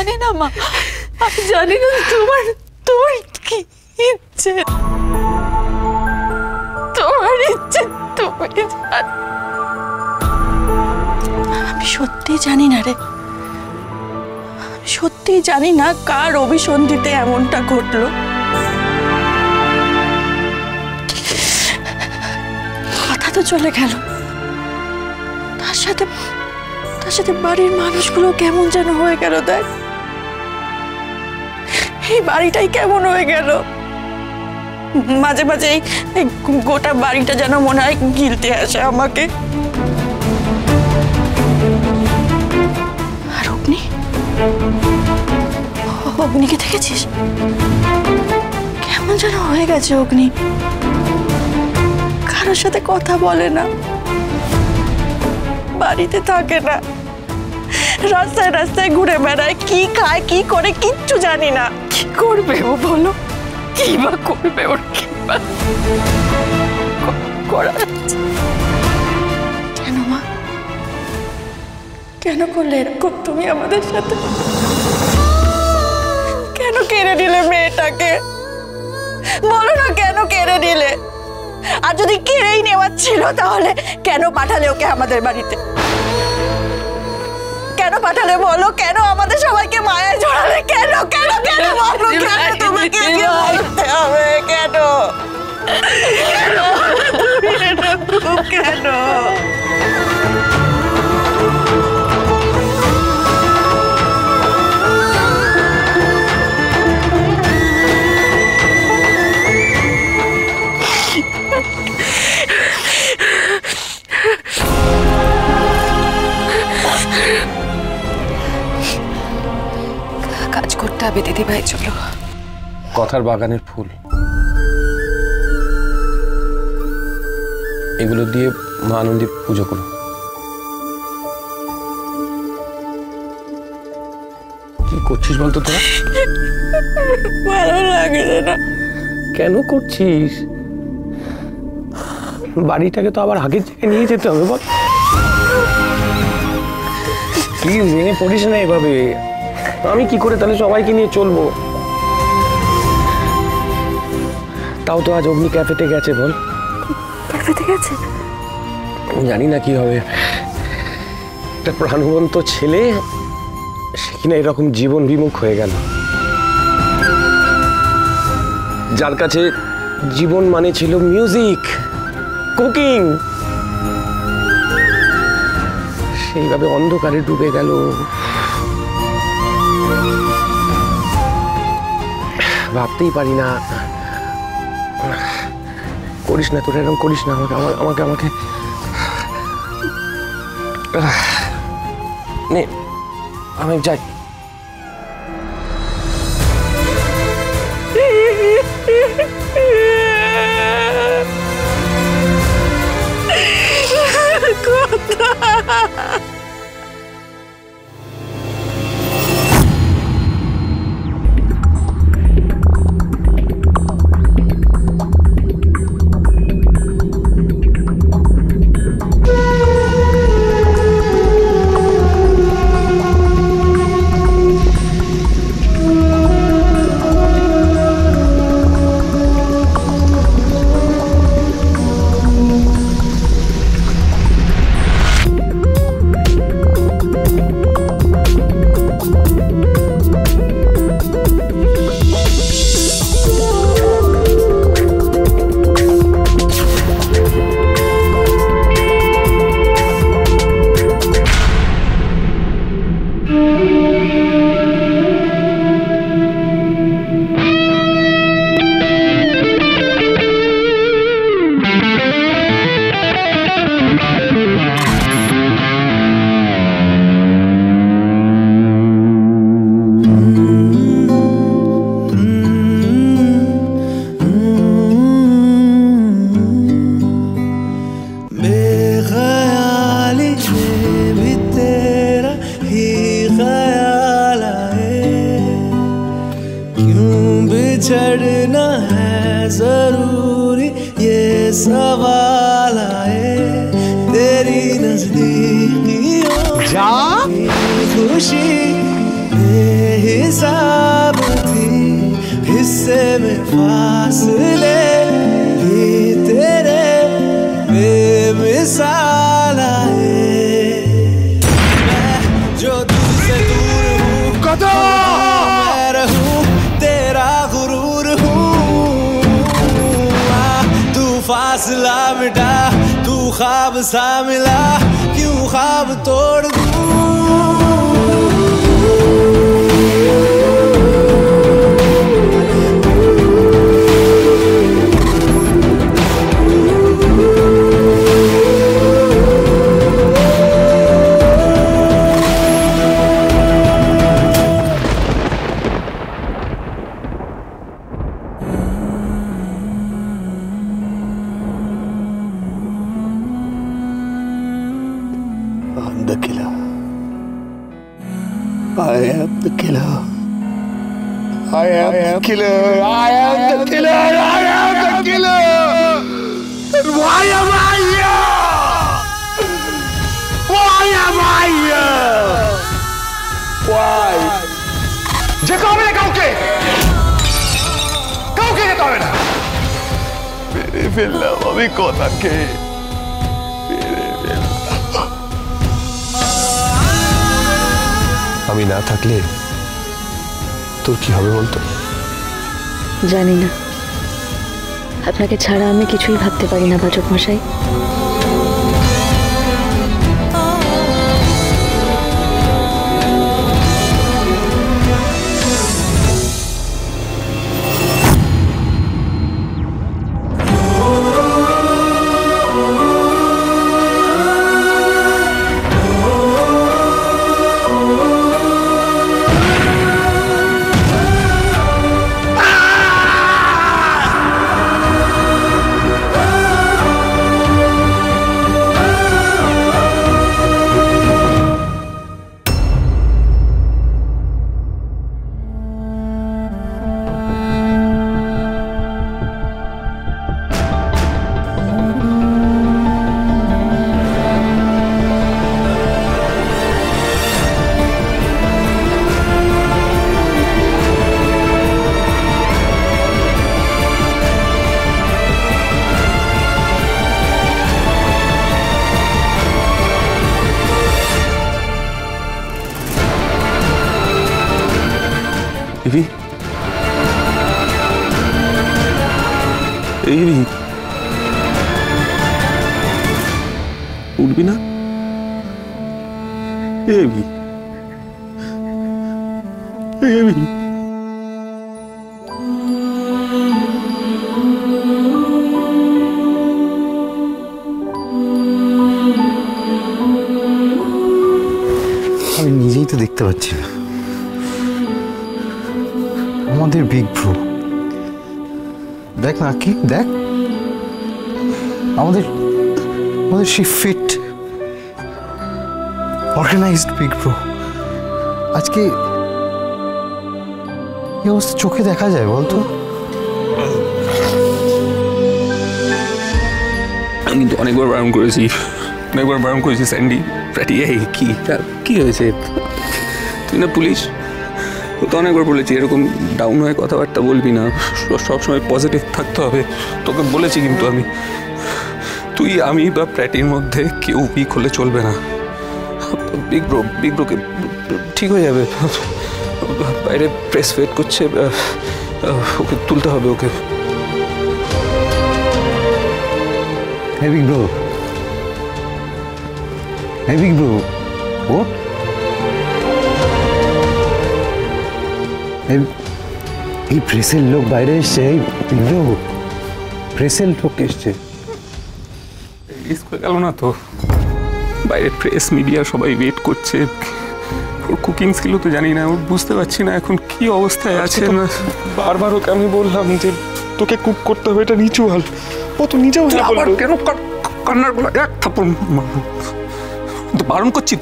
জানি না মা, আমি জানি না তোমার তোমার কি ইচ্ছে, তোমার ইচ্ছে তুমি আমি সত্যি জানি না রে, সত্যি জানি না কার অভিসন্ধিতে এমনটা ঘটলো। কথা তো চলে গেল, তার সাথে বাড়ির মানুষগুলো কেমন যেন হয়ে গেল। দেখ এই বাড়িটাই কেমন হয়ে গেল, মাঝে মাঝে এই গোটা বাড়িটা যেন মনে হয় গিলতে আসে আমাকে। আর অগ্নিকে দেখেছিস কেমন যেন হয়ে গেছে। অগ্নি কারোর সাথে কথা বলে না, বাড়িতে থাকে না, রাস্তায় রাস্তায় ঘুরে বেড়ায়, কি খায় কি করে কিচ্ছু জানি না। কি করবে ও বলো, কি বা করবে, ওর কি বা করার আছে? কেন মা, কেন করলে এরকম তুমি আমাদের সাথে? কেন কেড়ে নিলে মেয়েটাকে? বলো না কেন কেড়ে নিলে? আর যদি কেড়েই নেওয়ার ছিল তাহলে কেন পাঠালে ওকে আমাদের বাড়িতে? কেন পাঠালে বলো? কেন আমাদের সবাইকে মায়ায় জড়ালে? কেন কেন কেন বলো? কেন তোমাকে বলতে হবে? কেন কেন? কাজ করতে হবে দিদি ভাই, চলো। কথার বাগানের ফুল, এগুলো দিয়ে মা আনন্দী পুজো করো। কি করছিস বলতো তোরা? ভালো লাগছে না। কেন করছিস? বাড়িটাকে তো আবার আগের জায়গায় নিয়ে যেতে হবে, বল। প্লিজ ভেঙে পড়িস না এভাবে। আমি কি করে তাহলে সবাইকে নিয়ে চলবো? তাও তো আজ অগ্নি ক্যাফেতে গেছে, বল। ক্যাফেতে গেছে? জানি না কি হবে। একটা প্রাণবন্ত ছেলে, সে কিনা এরকম জীবন বিমুখ হয়ে গেল। যার কাছে জীবন মানে ছিল মিউজিক, কুকিং, সেইভাবে অন্ধকারে ডুবে গেল। ভাবতেই পারি না। করিস না, তোরা এরকম করিস না। আমাকে নে, আমি যাই। बिछड़ना है जरूरी ये सवाल आए तेरी नजदीकियों की खुशी हिसाब थी, हिस्से में फासले भी तेरे बेमिसाल आए। मैं जो तुझसे दूर हूँ, मैं रहूँ तेरा गुरूर हूँ। तू फासला मिटा, तू ख्वाब सा मिला, क्यों ख्वाब तोड़ दूँ। I'm the killer. I am the killer. I am the killer. I am the killer. I am the killer. And why am I here? Why am I here? Why? যেতে হবে না কাউকে, কাউকে যেতে হবে না। মেরে ফেললাম আমি কথাকে। আমি না থাকলে তোর কি হবে বলতো? জানি না, আপনাকে ছাড়া আমি কিছুই ভাবতে পারি না পাচক মশাই। Evi? Evi? উঠবি না? Evi? Evi? আমি নিজেই তো দেখতে পাচ্ছি না আমাদের বিগ ব্রো। দেখ না কি দেখ, আমাদের সেই ফিট অর্গানাইজড বিগ ব্রো আজকে এই অবস্থা চোখে দেখা যায় বলতো? আমি কিন্তু অনেকবার বারণ করেছি, স্যান্ডি প্র্যাটি। এই কি হয়েছে? তুই না পুলিশ, তো অনেকবার বলেছি এরকম ডাউন হয়ে কথাবার্তা বলবি না, সবসময় পজিটিভ থাকতে হবে। তোকে বলেছি কিন্তু আমি, তুই আমি বা প্র্যাটির মধ্যে কেউ উইক হলে চলবে না। বিগ ব্রোকে ঠিক হয়ে যাবে। বাইরে প্রেস ওয়েট করছে, ওকে তুলতে হবে ওকে। Hey big bro. Hey big bro. What? এই প্রেসের লোক বাইরে এসছে। এই big bro, প্রেসের লোক এসছে। রিস্ক হয়ে গেল না তো? বাইরে প্রেস মিডিয়া সবাই ওয়েট করছে। ওর কুকিং স্কিলও তো জানি না, ওর বুঝতে পারছি না এখন কি অবস্থায় আছে। না বারবার ওকে আমি বললাম যে তোকে কুক করতে হবে, এটা রিচুয়াল। ও তো নিজেও আবার কেন কান্নার গলা এক থাপ্পড় মারবো? তো বারণ করছি,